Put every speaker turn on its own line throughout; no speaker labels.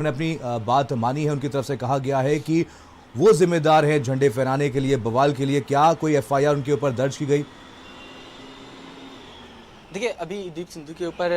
उन्होंने अपनी बात मानी है। उनकी तरफ से कहा गया है कि वो जिम्मेदार है झंडे फहराने के लिए, बवाल के लिए। क्या कोई एफआईआर उनके ऊपर दर्ज की गई?
देखिए, अभी दीप सिंधु के ऊपर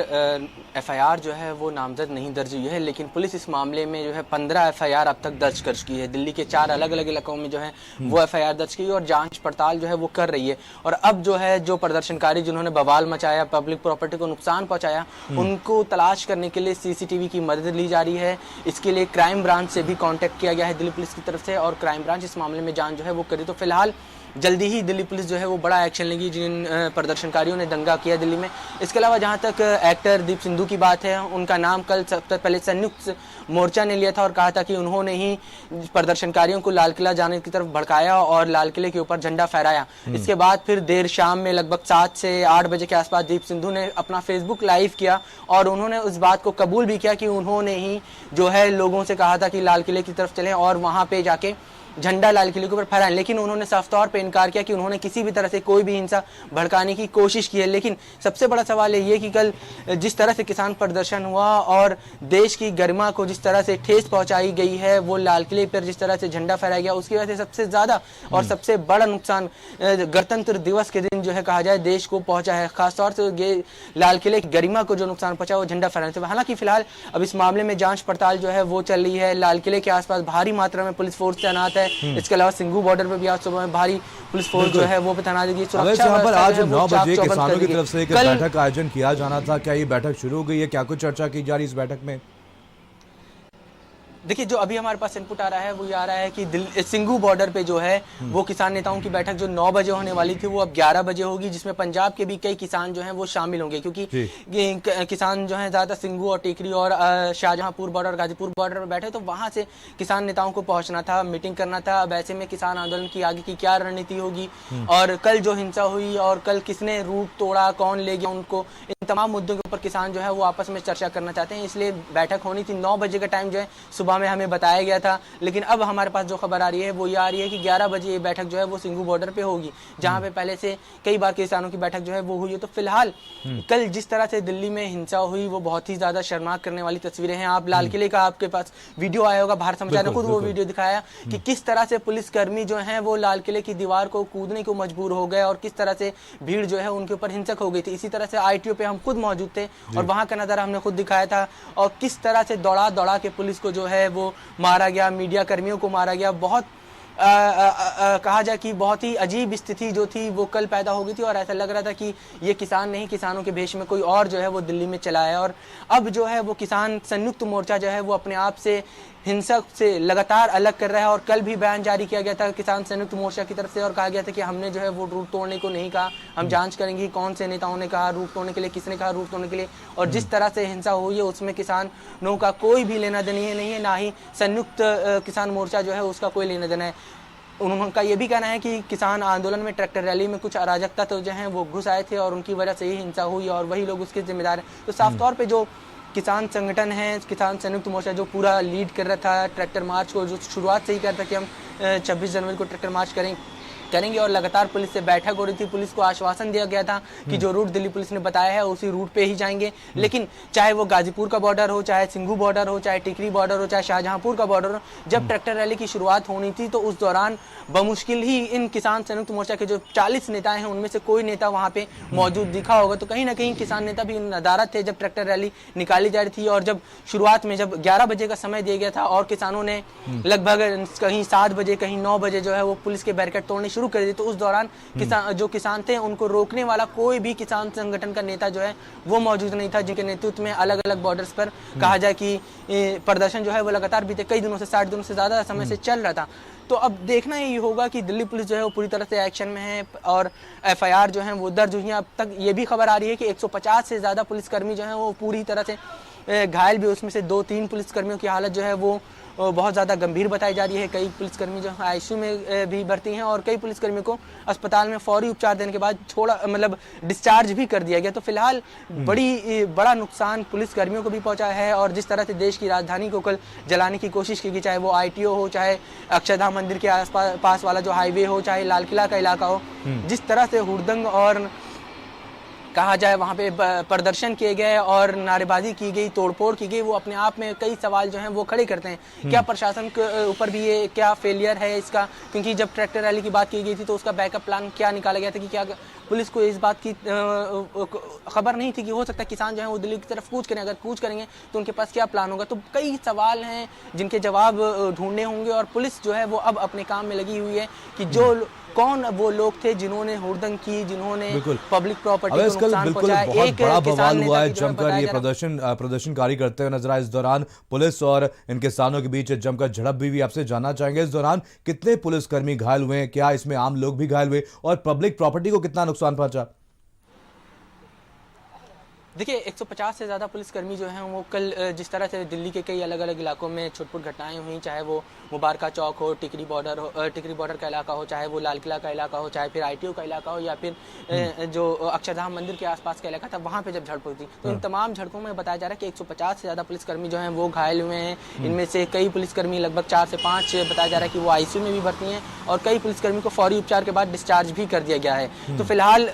एफआईआर जो है वो नामजद नहीं दर्ज हुई है, लेकिन पुलिस इस मामले में जो है 15 एफआईआर अब तक दर्ज कर चुकी है। दिल्ली के 4 अलग अलग इलाकों में जो है वो एफआईआर दर्ज की और जांच पड़ताल जो है वो कर रही है। और अब जो है जो प्रदर्शनकारी जिन्होंने बवाल मचाया, पब्लिक प्रॉपर्टी को नुकसान पहुंचाया, उनको तलाश करने के लिए सीसीटीवी की मदद ली जा रही है। इसके लिए क्राइम ब्रांच से भी कॉन्टैक्ट किया गया है दिल्ली पुलिस की तरफ से, और क्राइम ब्रांच इस मामले में जांच जो है वो करी। तो फिलहाल जल्दी ही दिल्ली पुलिस जो है वो बड़ा एक्शन लेगी जिन प्रदर्शनकारियों ने दंगा किया दिल्ली में। इसके अलावा जहां तक एक्टर दीप सिंधु की बात है, उनका नाम कल सबसे पहले संयुक्त मोर्चा ने लिया था और कहा था कि उन्होंने ही प्रदर्शनकारियों को लाल किला जाने की तरफ भड़काया और लाल किले के ऊपर झंडा फहराया। इसके बाद फिर देर शाम में लगभग 7 से 8 बजे के आसपास दीप सिंधु ने अपना फेसबुक लाइव किया और उन्होंने उस बात को कबूल भी किया कि उन्होंने ही जो है लोगों से कहा था कि लाल किले की तरफ चलें और वहां पे जाके झंडा लाल किले के ऊपर फहराएं। लेकिन उन्होंने साफ तौर पे इनकार किया कि उन्होंने किसी भी तरह से कोई भी हिंसा भड़काने की कोशिश की है। लेकिन सबसे बड़ा सवाल ये कि कल जिस तरह से किसान प्रदर्शन हुआ और देश की गरिमा को जिस तरह से ठेस पहुंचाई गई है, वो लाल किले पर जिस तरह से झंडा फहराया गया, उसकी वजह से सबसे ज्यादा और सबसे बड़ा नुकसान गणतंत्र दिवस के दिन जो है कहा जाए देश को पहुंचा है। खासतौर से लाल किले की गरिमा को जो नुकसान पहुंचा वो झंडा फहराने से। हालांकि फिलहाल अब इस मामले में जांच पड़ताल जो है वो चल रही है। लाल किले के आसपास भारी मात्रा में पुलिस फोर्स तैनात है। इसके अलावा सिंघू बॉर्डर पे भी आज सुबह में भारी पुलिस फोर्स जो है वो तैनात की सुरक्षा।
यहाँ पर आज 9 बजे किसानों की तरफ से एक बैठक का आयोजन किया जाना था, क्या ये बैठक शुरू हो गई है? क्या कुछ चर्चा की जा रही है इस बैठक में?
देखिए, जो अभी हमारे पास इनपुट आ रहा है वो ये आ रहा है कि सिंघू बॉर्डर पे जो है वो किसान नेताओं की बैठक जो 9 बजे होने वाली थी वो अब 11 बजे होगी, जिसमें पंजाब के भी कई किसान जो हैं वो शामिल होंगे। क्योंकि किसान जो है ज्यादा सिंघू और टेकरी और शाहजहांपुर बॉर्डर और गाजीपुर बॉर्डर पर बैठे, तो वहां से किसान नेताओं को पहुंचना था, मीटिंग करना था। अब ऐसे में किसान आंदोलन की आगे की क्या रणनीति होगी और कल जो हिंसा हुई और कल किसने रूट तोड़ा, कौन ले गया उनको, इन तमाम मुद्दों के ऊपर किसान जो है वो आपस में चर्चा करना चाहते हैं। इसलिए बैठक होनी थी 9 बजे का टाइम जो है सुबह में हमें बताया गया था। लेकिन अब हमारे पास जो खबर आ रही है वो ये आ रही है कि 11 बजे ये बैठक जो है वो सिंघू बॉर्डर पे होगी, जहां पे पहले से कई बार किसानों की बैठक जो है वो हुई है। तो फिलहाल कल जिस तरह से दिल्ली में हिंसा हुई वो बहुत ही ज्यादा शर्मनाक करने वाली तस्वीरें हैं। आप लाल किले का आपके पास वीडियो आया होगा, भारत समाचार ने खुद वो वीडियो दिखाया कि किस तरह से पुलिसकर्मी जो है वो लाल किले की दीवार को कूदने को मजबूर हो गए और किस तरह से भीड़ जो है उनके ऊपर हिंसक हो गई थी। इसी तरह से ITO पे हम खुद मौजूद थे और वहां का नजारा हमने खुद दिखाया था और किस तरह से दौड़ा दौड़ा के पुलिस को जो है वो मारा गया, मीडिया कर्मियों को मारा गया। बहुत कहा जाए कि बहुत ही अजीब स्थिति जो थी वो कल पैदा हो गई थी और ऐसा लग रहा था कि ये किसान नहीं, किसानों के भेष में कोई और जो है वो दिल्ली में चला है। और अब जो है वो किसान संयुक्त मोर्चा जो है वो अपने आप से हिंसक से लगातार अलग कर रहा है। और कल भी बयान जारी किया गया था किसान संयुक्त मोर्चा की तरफ से और कहा गया था कि हमने जो है वो रूट तोड़ने को नहीं कहा, हम जांच करेंगे कौन से नेताओं ने कहा रूट तोड़ने के लिए, किसने कहा रूट तोड़ने के लिए। और जिस तरह से हिंसा हुई है उसमें किसानों का कोई भी लेना देना नहीं है, ना ही संयुक्त किसान मोर्चा जो है उसका कोई लेना देना है। उनका ये भी कहना है कि किसान आंदोलन में ट्रैक्टर रैली में कुछ अराजकता तो जो है वो घुस आए थे और उनकी वजह से ही हिंसा हुई और वही लोग उसके जिम्मेदार हैं। तो साफ तौर पे जो किसान संगठन है, किसान संयुक्त मोर्चा जो पूरा लीड कर रहा था ट्रैक्टर मार्च को, जो शुरुआत से ही कहता कि हम 26 जनवरी को ट्रैक्टर मार्च करेंगे और लगातार पुलिस से बैठक हो रही थी। पुलिस को आश्वासन दिया गया था कि जो रूट दिल्ली पुलिस ने बताया है उसी रूट पे ही जाएंगे। लेकिन चाहे वो गाजीपुर का बॉर्डर हो, चाहे सिंघू बॉर्डर हो, चाहे टिकरी बॉर्डर हो, चाहे शाहजहांपुर का बॉर्डर हो, जब ट्रैक्टर रैली की शुरुआत होनी थी तो उस दौरान बमुश्किल ही इन किसान संयुक्त मोर्चा के जो 40 नेता हैं उनमें से कोई नेता वहां पे मौजूद दिखा होगा। तो कहीं ना कहीं किसान नेता भी नदारत थे जब ट्रैक्टर रैली निकाली जा रही थी। और जब शुरुआत में जब 11 बजे का समय दिया गया था और किसानों ने लगभग कहीं 7 बजे कहीं 9 बजे जो है वो पुलिस के बैरिकेड तोड़ने शुरू कर दी, तो उस दौरान किसान थे उनको रोकने वाला कोई भी किसान संगठन का नेता जो है वो मौजूद नहीं था, जिनके नेतृत्व में अलग अलग बॉर्डर्स पर कहा जाए कि प्रदर्शन जो है वो लगातार बीते कई दिनों से 60 दिनों से ज्यादा समय से चल रहा था। तो अब देखना ये होगा कि दिल्ली पुलिस जो है वो पूरी तरह से एक्शन में है और एफआईआर जो है वो दर्ज हुई है। अब तक ये भी खबर आ रही है कि 150 से ज्यादा पुलिसकर्मी जो है वो पूरी तरह से घायल भी, उसमें से 2-3 पुलिसकर्मियों की हालत जो है वो बहुत ज़्यादा गंभीर बताई जा रही है। कई पुलिसकर्मी जो ICU में भी भर्ती हैं और कई पुलिसकर्मियों को अस्पताल में फौरी उपचार देने के बाद डिस्चार्ज भी कर दिया गया। तो फिलहाल बड़ा नुकसान पुलिसकर्मियों को भी पहुंचा है। और जिस तरह से देश की राजधानी को कल जलाने की कोशिश की गई, चाहे वो ITO हो, चाहे अक्षरधाम मंदिर के पास वाला जो हाईवे हो, चाहे लाल किला का इलाका हो, जिस तरह से हुड़दंग और कहा जाए वहाँ पे प्रदर्शन किए गए और नारेबाजी की गई, तोड़फोड़ की गई, वो अपने आप में कई सवाल जो हैं वो खड़े करते हैं। क्या प्रशासन के ऊपर भी ये क्या फेलियर है इसका? क्योंकि जब ट्रैक्टर रैली की बात की गई थी तो उसका बैकअप प्लान क्या निकाला गया था कि क्या पुलिस को इस बात की खबर नहीं थी कि हो सकता है किसान जो है वो दिल्ली की तरफ कूच करें, अगर कूच करेंगे तो उनके पास क्या प्लान होगा। तो कई सवाल हैं जिनके जवाब ढूंढने होंगे और पुलिस जो है वो अब अपने काम में लगी हुई है कि जो कौन वो लोग थे जिन्होंने हुड़दंग की, जिन्होंने पब्लिक प्रॉपर्टी को नुकसान पहुंचाया।
एक बड़ा बवाल हुआ है, जमकर ये प्रदर्शनकारी करते हुए नजर आए। इस दौरान पुलिस और इन किसानों के बीच जमकर झड़प भी आपसे जानना चाहेंगे। इस दौरान कितने पुलिसकर्मी घायल हुए हैं, क्या इसमें आम लोग भी घायल हुए और पब्लिक प्रॉपर्टी को कितना नुकसान पहुंचा?
देखिए 150 से ज़्यादा पुलिसकर्मी जो हैं वो कल जिस तरह से दिल्ली के कई अलग अलग इलाकों में छुटपुट घटनाएं हुई, चाहे वो मुबारका चौक हो, टिकरी बॉर्डर का इलाका हो, चाहे वो लाल किला का इलाका हो, चाहे फिर ITO का इलाका हो, या फिर जो अक्षरधाम मंदिर के आसपास का इलाका था, वहाँ पे जब झड़प हुई थी तो इन तमाम झड़पों में बताया जा रहा है कि 150 से ज़्यादा पुलिसकर्मी जो हैं वो घायल हुए हैं। इनमें से कई पुलिसकर्मी लगभग 4 से 5 बताया जा रहा है कि वो ICU में भी भर्ती हैं और कई पुलिसकर्मी को फौरी उपचार के बाद डिस्चार्ज भी कर दिया गया है। तो फिलहाल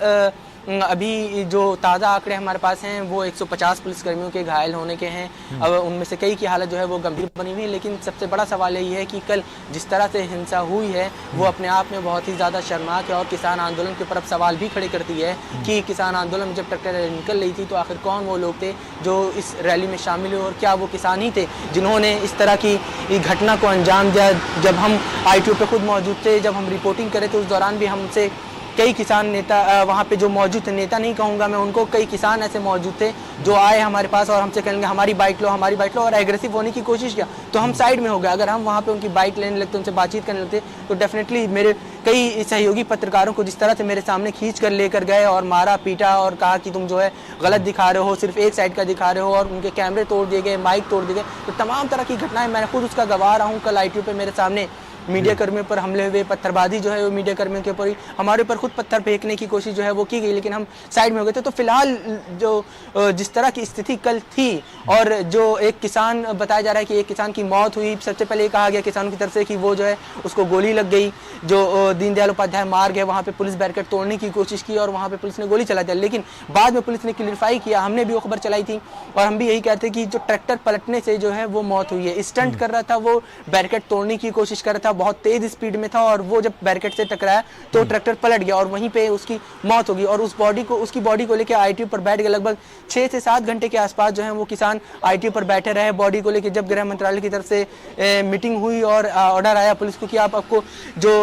अभी जो ताज़ा आंकड़े हमारे पास हैं वो 150 पुलिसकर्मियों के घायल होने के हैं। अब उनमें से कई की हालत जो है वो गंभीर बनी हुई है, लेकिन सबसे बड़ा सवाल यही है कि कल जिस तरह से हिंसा हुई है वो अपने आप में बहुत ही ज़्यादा शर्मनाक है और किसान आंदोलन के ऊपर अब सवाल भी खड़े करती है कि किसान आंदोलन में जब ट्रैक्टर रैली निकल रही थी तो आखिर कौन वो लोग थे जो इस रैली में शामिल हुए और क्या वो किसान ही थे जिन्होंने इस तरह की घटना को अंजाम दिया। जब हम ITO पे खुद मौजूद थे, जब हम रिपोर्टिंग करें तो उस दौरान भी हमसे कई किसान नेता वहाँ पे जो मौजूद थे, नेता नहीं कहूँगा मैं उनको, कई किसान ऐसे मौजूद थे जो आए हमारे पास और हमसे कहेंगे हमारी बाइक लो, हमारी बाइक लो, और एग्रेसिव होने की कोशिश किया तो हम साइड में हो गए। अगर हम वहाँ पे उनकी बाइक लेने लगते, उनसे बातचीत करने लगते तो डेफिनेटली मेरे कई सहयोगी पत्रकारों को जिस तरह से मेरे सामने खींच कर लेकर गए और मारा पीटा और कहा कि तुम जो है गलत दिखा रहे हो, सिर्फ एक साइड का दिखा रहे हो, और उनके कैमरे तोड़ दिए गए, माइक तोड़ दिए गए। तो तमाम तरह की घटनाएं मैं खुद उसका गवाह रहा हूँ। कल ITO पे मेरे सामने मीडिया कर्मियों पर हमले हुए, पत्थरबाजी जो है वो मीडिया कर्मियों के ऊपर ही, हमारे ऊपर खुद पत्थर फेंकने की कोशिश जो है वो की गई, लेकिन हम साइड में हो गए थे। तो फिलहाल जो जिस तरह की स्थिति कल थी और जो एक किसान बताया जा रहा है कि एक किसान की मौत हुई, सबसे पहले ये कहा गया किसानों की तरफ से कि वो जो है उसको गोली लग गई, जो दीनदयाल उपाध्याय मार्ग है वहाँ पे पुलिस बैरिकेड तोड़ने की कोशिश की और वहाँ पे पुलिस ने गोली चला दिया। लेकिन बाद में पुलिस ने क्लियरिफाई किया, हमने भी वो खबर चलाई थी और हम भी यही कहते हैं कि जो ट्रैक्टर पलटने से जो है वो मौत हुई है। स्टंट कर रहा था, वो बैरिकेड तोड़ने की कोशिश कर रहा था, बहुत तेज स्पीड में था और वो जब बैरिकेड से टकराया तो ट्रैक्टर पलट गया और वहीं पे उसकी मौत हो गई। और उसकी बॉडी को लेकर ITO पर बैठ गए। लगभग 6 से 7 घंटे के आसपास जो है वो किसान ITO पर बैठे रहे बॉडी को लेकर। जब गृह मंत्रालय की तरफ से मीटिंग हुई और ऑर्डर आया पुलिस को कि आपको जो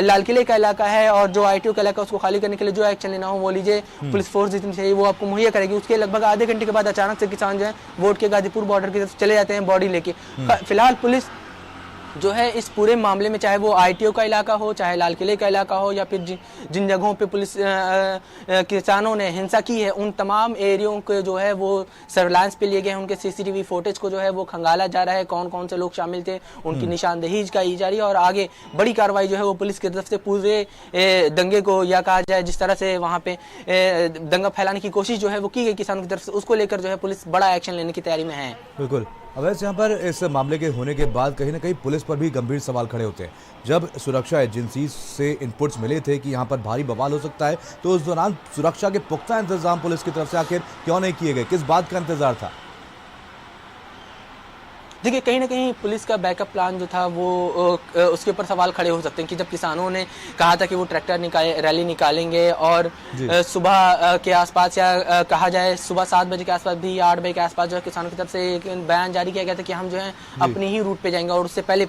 लाल किले का इलाका है और जो ITO का इलाका उसको खाली करने के लिए जो एक्शन लेना हो वो लीजिए, पुलिस फोर्स जितनी चाहिए वो आपको मुहैया करेगी। उसके लगभग आधे घंटे के बाद अचानक से किसान जो है वोट के गाजीपुर बॉर्डर की तरफ चले जाते हैं बॉडी लेके। फिलहाल पुलिस जो है इस पूरे मामले में, चाहे वो ITO का इलाका हो, चाहे लाल किले का इलाका हो, या फिर जिन जगहों पे पुलिस किसानों ने हिंसा की है उन तमाम एरियो को जो है वो सर्विलांस पे लिए गए हैं। उनके CCTV फुटेज को जो है वो खंगाला जा रहा है, कौन कौन से लोग शामिल थे उनकी निशानदेही की जा रही है और आगे बड़ी कार्रवाई जो है वो पुलिस की तरफ से पूरे दंगे को, या कहा जाए जिस तरह से वहाँ पे दंगा फैलाने की कोशिश जो है वो की गई किसानों की तरफ से, उसको लेकर जो है पुलिस बड़ा एक्शन लेने की तैयारी में है।
बिल्कुल। अब वैसे यहाँ पर इस मामले के होने के बाद कहीं ना कहीं पुलिस पर भी गंभीर सवाल खड़े होते हैं। जब सुरक्षा एजेंसी से इनपुट्स मिले थे कि यहाँ पर भारी बवाल हो सकता है तो उस दौरान सुरक्षा के पुख्ता इंतजाम पुलिस की तरफ से आखिर क्यों नहीं किए गए, किस बात का इंतजार था?
देखिए कहीं ना कहीं पुलिस का बैकअप प्लान जो था वो उसके ऊपर सवाल खड़े हो सकते हैं कि जब किसानों ने कहा था कि वो ट्रैक्टर रैली निकालेंगे और सुबह के आसपास, या कहा जाए सुबह 7 बजे के आसपास भी, 8 बजे के आसपास जो है किसानों की तरफ से एक बयान जारी किया गया था कि हम जो है अपनी ही रूट पे जाएंगे। और उससे पहले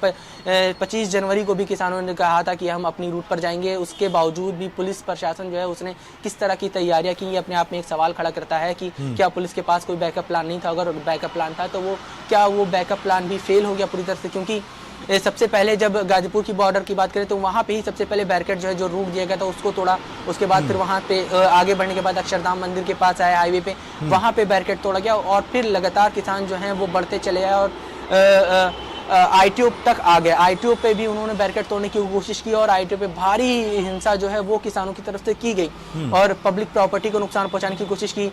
25 जनवरी को भी किसानों ने कहा था कि हम अपनी रूट पर जाएंगे। उसके बावजूद भी पुलिस प्रशासन जो है उसने किस तरह की तैयारियां की, अपने आप में एक सवाल खड़ा करता है कि क्या पुलिस के पास कोई बैकअप प्लान नहीं था? अगर बैकअप प्लान था तो वो क्या वो बैकअप प्लान भी फेल हो गया पूरी तरह से? क्योंकि सबसे पहले जब गाजीपुर की बॉर्डर की बात करें तो वहाँ पे ही सबसे पहले बैरिकेड जो है जो रूट दिया गया था उसको तोड़ा। उसके बाद फिर वहाँ पे आगे बढ़ने के बाद अक्षरधाम मंदिर के पास आए हाईवे पे, वहाँ पे बैरिकेड तोड़ा गया और फिर लगातार किसान जो हैं वो बढ़ते चले आए और ITO तक आ गए। ITO पे भी उन्होंने बैरिकेड तोड़ने की कोशिश की और ITO पे भारी हिंसा जो है वो किसानों की तरफ से की गई और पब्लिक प्रॉपर्टी को नुकसान पहुंचाने की कोशिश की।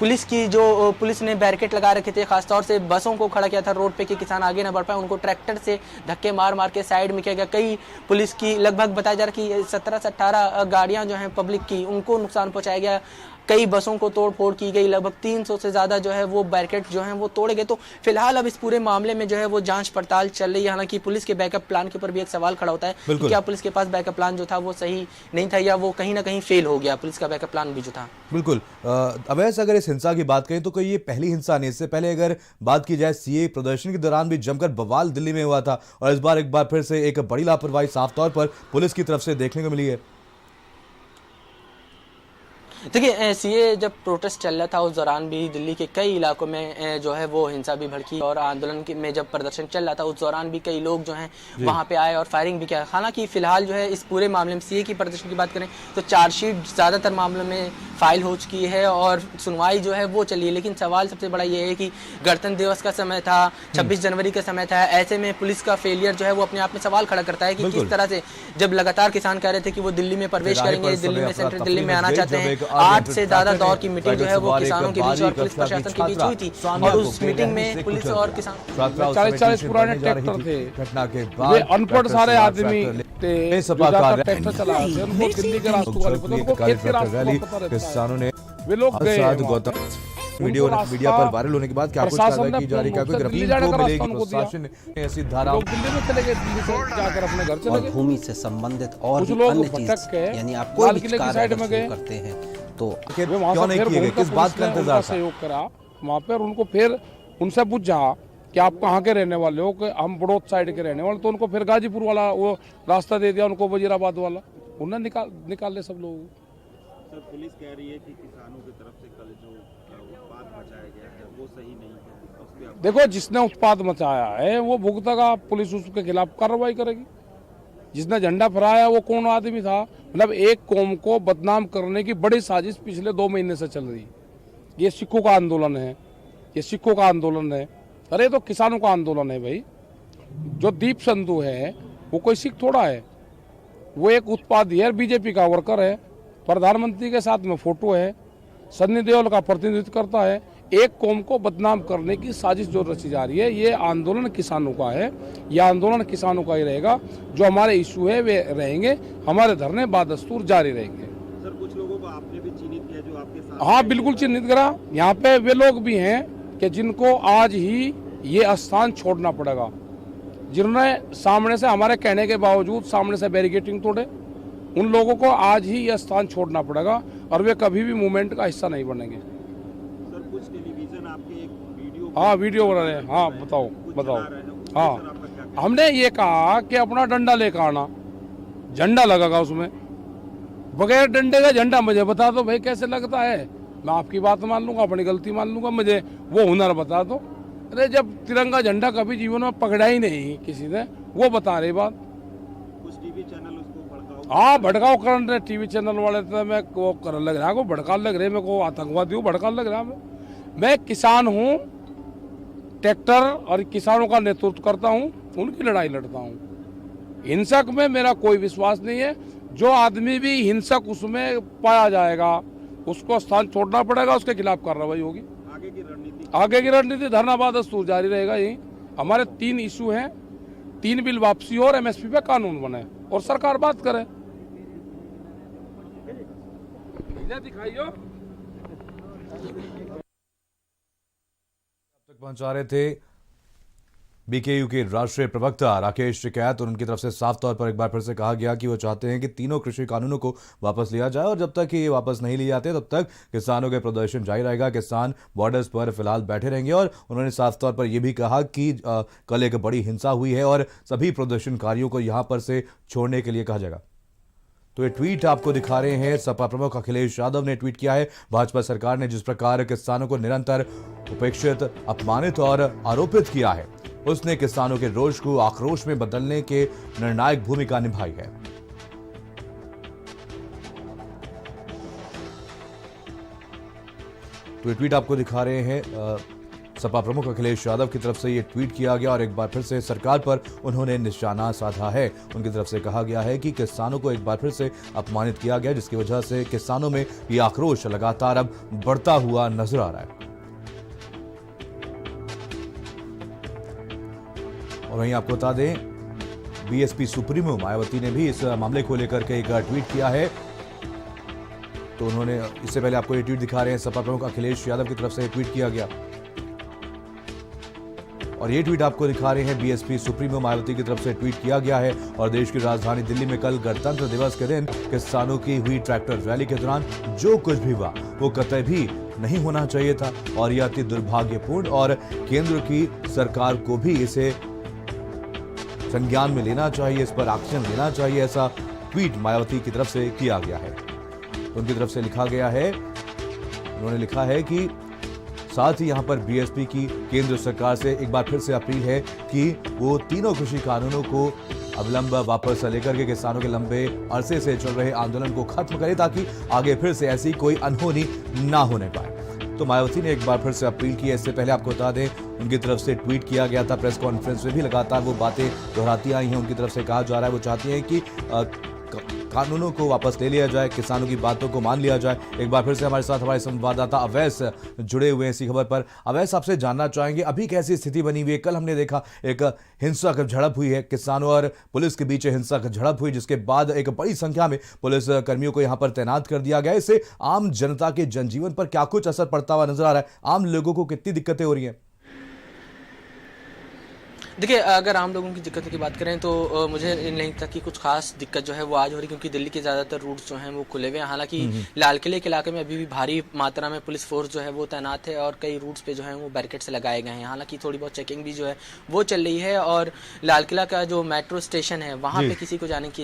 पुलिस ने बैरिकेड लगा रखे थे, खासतौर से बसों को खड़ा किया था रोड पे कि किसान आगे ना बढ़ पाए, उनको ट्रैक्टर से धक्के मार मार के साइड में किया गया। कई पुलिस की लगभग बताया जा रहा है कि 17 से 18 गाड़ियां जो हैं पब्लिक की उनको नुकसान पहुंचाया गया। कई बसों को तोड़ फोड़ की गई, लगभग 300 से ज्यादा जो है वो बैरिकेड जो है वो तोड़े गए। तो फिलहाल अब इस पूरे मामले में जो है वो जांच पड़ताल चल रही है। हालांकि पुलिस के बैकअप प्लान के ऊपर भी एक सवाल खड़ा होता है कि क्या पुलिस के पास बैकअप प्लान जो था वो सही नहीं था या वो कहीं ना कहीं फेल हो गया, पुलिस का बैकअप प्लान भी जो था।
बिल्कुल। अवैस, अगर इस हिंसा की बात करें तो कोई ये पहली हिंसा नहीं। इससे पहले अगर बात की जाए, सीए प्रदर्शन के दौरान भी जमकर बवाल दिल्ली में हुआ था और इस बार एक बार फिर से एक बड़ी लापरवाही साफ तौर पर पुलिस की तरफ से देखने को मिली है।
देखिए, सीए जब प्रोटेस्ट चल रहा था उस दौरान भी दिल्ली के कई इलाकों में जो है वो हिंसा भी भड़की और आंदोलन में जब प्रदर्शन चल रहा था उस दौरान भी कई लोग जो हैं वहां पे आए और फायरिंग भी किया। हालांकि फिलहाल जो है इस पूरे मामले में सीए की प्रदर्शन की बात करें तो चार्जशीट ज़्यादातर मामलों में फाइल हो चुकी है और सुनवाई जो है वो चली है। लेकिन सवाल सबसे बड़ा ये है कि गणतंत्र दिवस का समय था, 26 जनवरी का समय था, ऐसे में पुलिस का फेलियर जो है वो अपने आप में सवाल खड़ा करता है कि किस तरह से जब लगातार किसान कह रहे थे कि वो दिल्ली में प्रवेश करेंगे, दिल्ली में सेंट्रल दिल्ली में आना चाहते हैं। 8 से ज्यादा दौर की मीटिंग जो है वो किसानों के बीच और पुलिस प्रशासन के बीच हुई थी और उस मीटिंग में पुलिस और किसान
40 पुराने ट्रैक्टर थे, घटना के बाद अनपढ़ सारे आदमी ट्रैक्टर चला रहे थे, उनको दिल्ली के रास्तों वाले पता, उनको खेत के रास्तों का पता रहता है।
किसानों ने
वे लोग गए
गौतम मीडिया पर वायरल होने के बाद क्या कुछ कार्रवाई की जा रही है, क्योंकि प्रशासन ने ऐसी धारा
दिल्ली में चले गए, दिल्ली से जाकर अपने घर चले गए।
भूमि से संबंधित और
कुछ लोग
अन्य
भटक
चीज
के
यानी आप कोई भी कार्य
साइड में गए
करते हैं तो
क्यों नहीं किए गए, किस बात का इंतजार था?
सहयोग करा वहाँ पे और उनको फिर उनसे पूछा कि आप कहाँ के रहने वाले हो, कि हम बड़ौद साइड के रहने वाले, तो उनको फिर गाजीपुर वाला वो रास्ता दे दिया, उनको वजीराबाद वाला, उन्हें निकाल ले सब लोग।
सर, पुलिस कह रही है कि किसानों की तरफ से कल जो उत्पाद मचाया गया है वो सही नहीं है। उस पे
देखो, जिसने उत्पाद मचाया है वो भुगतेगा, पुलिस उसके खिलाफ कार्रवाई करेगी। जिसने झंडा फहराया वो कौन आदमी था? मतलब एक कौम को बदनाम करने की बड़ी साजिश पिछले 2 महीने से चल रही। ये सिखों का आंदोलन है, ये सिखों का आंदोलन है, अरे तो किसानों का आंदोलन है भाई। जो दीप संधू है वो कोई सिख थोड़ा है, वो एक उत्पादी है, बीजेपी का वर्कर है, प्रधानमंत्री के साथ में फोटो है, सन्नी देओल का प्रतिनिधित्व करता है। एक कौम को बदनाम करने की साजिश जो रची जा रही है, ये आंदोलन किसानों का है, ये आंदोलन किसानों का ही रहेगा। जो हमारे इशू है वे रहेंगे, हमारे धरने बादस्तूर जारी रहेंगे।
सर, कुछ लोगों को आपने भी चिन्हित किया जो आपके साथ?
हाँ, बिल्कुल चिन्हित करा। यहाँ पे वे लोग भी हैं कि जिनको आज ही ये स्थान छोड़ना पड़ेगा, जिन्होंने सामने से हमारे कहने के बावजूद सामने से बैरिकेडिंग तोड़े, उन लोगों को आज ही यह स्थान छोड़ना पड़ेगा और वे कभी भी मूवमेंट का हिस्सा नहीं बनेंगे।
सर, कुछ टेलीविजन आपके एक वीडियो
वीडियो बना रहे हैं। हाँ, बताओ। हाँ, हमने ये कहा कि अपना डंडा लेकर आना, झंडा लगेगा उसमें, बगैर डंडे का झंडा मुझे बता दो भाई कैसे लगता है, मैं आपकी बात मान लूंगा, अपनी गलती मान लूंगा, मुझे वो हुनर बता दो। अरे जब तिरंगा झंडा कभी जीवन में पकड़ा ही नहीं किसी ने, वो बता रही बात।
कुछ टीवी चैनल उसको भड़काओ।
हाँ, भड़काओ कर रहे टीवी चैनल वाले, तो मैं वो कर लग रहा है, भड़का लग रहे, मेरे को आतंकवादी हूँ, भड़का लग रहा। मैं किसान हूँ, ट्रैक्टर और किसानों का नेतृत्व करता हूँ, उनकी लड़ाई लड़ता हूँ। हिंसक में मेरा कोई विश्वास नहीं है। जो आदमी भी हिंसक उसमें पाया जाएगा उसको स्थान छोड़ना पड़ेगा, उसके खिलाफ कार्रवाई होगी। आगे की रणनीति धरना बादस्तूर जारी रहेगा। यही हमारे 3 इशू हैं, 3 बिल वापसी और एमएसपी पे कानून बने और सरकार बात करे। दिखाइयो
तक पहुंचा रहे थे बीकेयू के राष्ट्रीय प्रवक्ता राकेश टिकैत और उनकी तरफ से साफ तौर पर एक बार फिर से कहा गया कि वो चाहते हैं कि तीनों कृषि कानूनों को वापस लिया जाए और जब तक ये वापस नहीं लिए जाते तब तक किसानों के प्रदर्शन जारी रहेगा। किसान बॉर्डर्स पर फिलहाल बैठे रहेंगे और उन्होंने साफ तौर पर यह भी कहा कि कल एक बड़ी हिंसा हुई है और सभी प्रदर्शनकारियों को यहां पर से छोड़ने के लिए कहा जाएगा। तो ये ट्वीट आपको दिखा रहे हैं, सपा प्रमुख अखिलेश यादव ने ट्वीट किया है। भाजपा सरकार ने जिस प्रकार किसानों को निरंतर उपेक्षित, अपमानित और आरोपित किया है, उसने किसानों के रोष को आक्रोश में बदलने के निर्णायक भूमिका निभाई है। तो ये ट्वीट आपको दिखा रहे हैं, सपा प्रमुख अखिलेश यादव की तरफ से ये ट्वीट किया गया और एक बार फिर से सरकार पर उन्होंने निशाना साधा है। उनकी तरफ से कहा गया है कि किसानों को एक बार फिर से अपमानित किया गया, जिसकी वजह से किसानों में ये आक्रोश लगातार अब बढ़ता हुआ नजर आ रहा है। और वहीं आपको बता दें, बीएसपी सुप्रीमो मायावती ने भी इस मामले को लेकर के एक ट्वीट किया है। तो उन्होंने इससे पहले आपको ये ट्वीट दिखा रहे हैं, सपा प्रमुख अखिलेश यादव की तरफ से ट्वीट किया गया। और ये ट्वीट आपको दिखा रहे हैं बीएसपी सुप्रीमो मायावती की तरफ से ट्वीट किया गया है। और देश की राजधानी दिल्ली में कल गणतंत्र दिवस के दिन किसानों की हुई ट्रैक्टर रैली के दौरान जो कुछ भी हुआ वो कतई भी नहीं होना चाहिए था और यह अति दुर्भाग्यपूर्ण और केंद्र की सरकार को भी इसे संज्ञान में लेना चाहिए, इस पर एक्शन लेना चाहिए, ऐसा ट्वीट मायावती की तरफ से किया गया है। उनकी तरफ से लिखा गया है, उन्होंने लिखा है कि साथ ही यहां पर बीएसपी की केंद्र सरकार से एक बार फिर से अपील है कि वो तीनों कृषि कानूनों को अवलंब वापस लेकर के किसानों के लंबे अरसे से चल रहे आंदोलन को खत्म करे ताकि आगे फिर से ऐसी कोई अनहोनी ना होने पाए। तो मायावती ने एक बार फिर से अपील की है। इससे पहले आपको बता दें उनकी तरफ से ट्वीट किया गया था, प्रेस कॉन्फ्रेंस में भी लगातार वो बातें दोहराती आई हैं। उनकी तरफ से कहा जा रहा है वो चाहती हैं कि कानूनों को वापस ले लिया जाए, किसानों की बातों को मान लिया जाए। एक बार फिर से हमारे साथ हमारे संवाददाता अवैस जुड़े हुए हैं इसी खबर पर। अवैस, आपसे जानना चाहेंगे अभी कैसी स्थिति बनी हुई है? कल हमने देखा एक हिंसक झड़प हुई है, किसानों और पुलिस के बीच हिंसक झड़प हुई, जिसके बाद एक बड़ी संख्या में पुलिस कर्मियों को यहां पर तैनात कर दिया गया। इससे आम जनता के जनजीवन पर क्या कुछ असर पड़ता हुआ नजर आ रहा है? आम लोगों को कितनी दिक्कतें हो रही हैं?
देखिए, अगर आम लोगों की दिक्कत की बात करें तो मुझे नहीं लगता कि कुछ खास दिक्कत जो है वो आज हो रही, क्योंकि दिल्ली के ज़्यादातर रूट्स जो हैं वो खुले हुए हैं। हालांकि लाल किले के इलाके में अभी भी भारी मात्रा में पुलिस फोर्स जो है वो तैनात है और कई रूट्स पे जो है वो बैरिकेड्स लगाए गए हैं। हालांकि थोड़ी बहुत चेकिंग भी जो है वो चल रही है और लाल किला का जो मेट्रो स्टेशन है वहाँ पे किसी को जाने की